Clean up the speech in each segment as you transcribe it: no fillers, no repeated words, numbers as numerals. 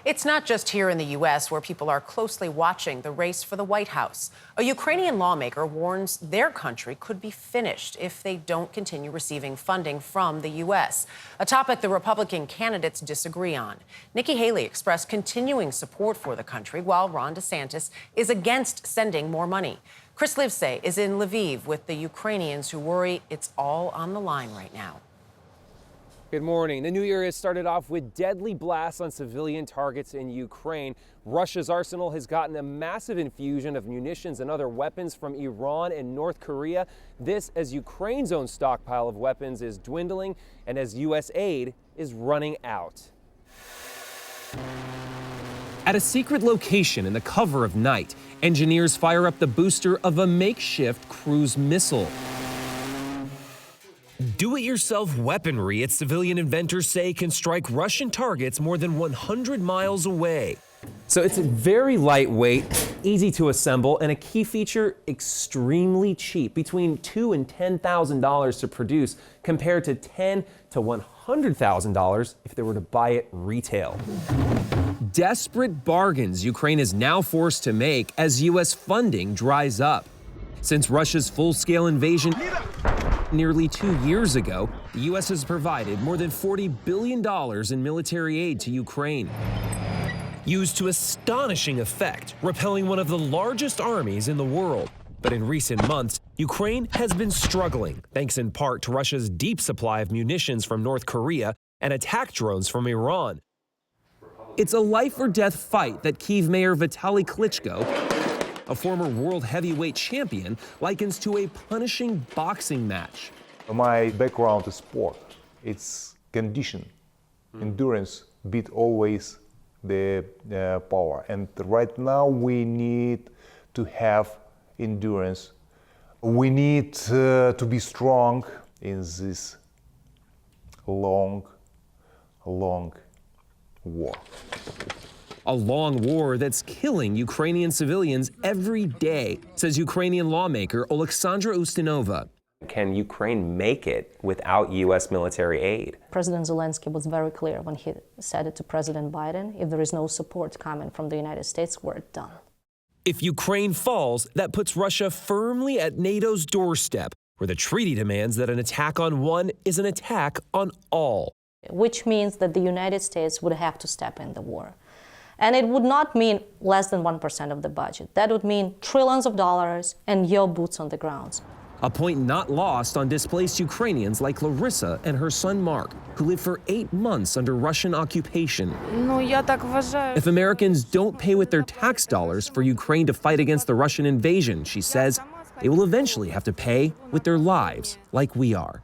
It's not just here in the U.S. where people are closely watching the race for the White House. A Ukrainian lawmaker warns their country could be finished if they don't continue receiving funding from the U.S., a topic the Republican candidates disagree on. Nikki Haley expressed continuing support for the country, while Ron DeSantis is against sending more money. Chris Livesay is in Lviv with the Ukrainians who worry it's all on the line right now. Good morning. The new year has started off with deadly blasts on civilian targets in Ukraine. Russia's arsenal has gotten a massive infusion of munitions and other weapons from Iran and North Korea. This as Ukraine's own stockpile of weapons is dwindling and as U.S. aid is running out. At a secret location in the cover of night, engineers fire up the booster of a makeshift cruise missile. Do-it-yourself weaponry, its civilian inventors say, can strike Russian targets more than 100 miles away. So it's very lightweight, easy to assemble, and a key feature, extremely cheap, between $2,000 and $10,000 to produce, compared to $10,000 to $100,000 if they were to buy it retail. Desperate bargains Ukraine is now forced to make as U.S. funding dries up. Since Russia's full-scale invasion nearly 2 years ago, the U.S. has provided more than $40 billion in military aid to Ukraine, used to astonishing effect, repelling one of the largest armies in the world. But in recent months, Ukraine has been struggling, thanks in part to Russia's deep supply of munitions from North Korea and attack drones from Iran. It's a life-or-death fight that Kyiv Mayor Vitaly Klitschko, a former world heavyweight champion, likens to a punishing boxing match. My background is sport. It's condition. Endurance beat always the power. And right now we need to have endurance. We need to be strong in this long war. A long war that's killing Ukrainian civilians every day, says Ukrainian lawmaker Oleksandra Ustinova. Can Ukraine make it without U.S. military aid? President Zelensky was very clear when he said it to President Biden, if there is no support coming from the United States, we're done. If Ukraine falls, that puts Russia firmly at NATO's doorstep, where the treaty demands that an attack on one is an attack on all. Which means that the United States would have to step in the war. And it would not mean less than 1% of the budget. That would mean trillions of dollars and your boots on the ground. A point not lost on displaced Ukrainians like Larissa and her son Mark, who lived for 8 months under Russian occupation. If Americans don't pay with their tax dollars for Ukraine to fight against the Russian invasion, she says, they will eventually have to pay with their lives like we are.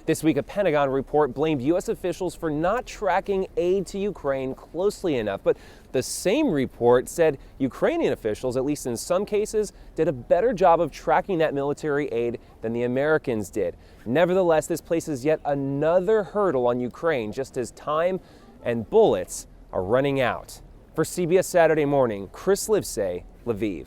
This week, a Pentagon report blamed U.S. officials for not tracking aid to Ukraine closely enough. But the same report said Ukrainian officials, at least in some cases, did a better job of tracking that military aid than the Americans did. Nevertheless, this places yet another hurdle on Ukraine, just as time and bullets are running out. For CBS Saturday Morning, Chris Livesay, Lviv.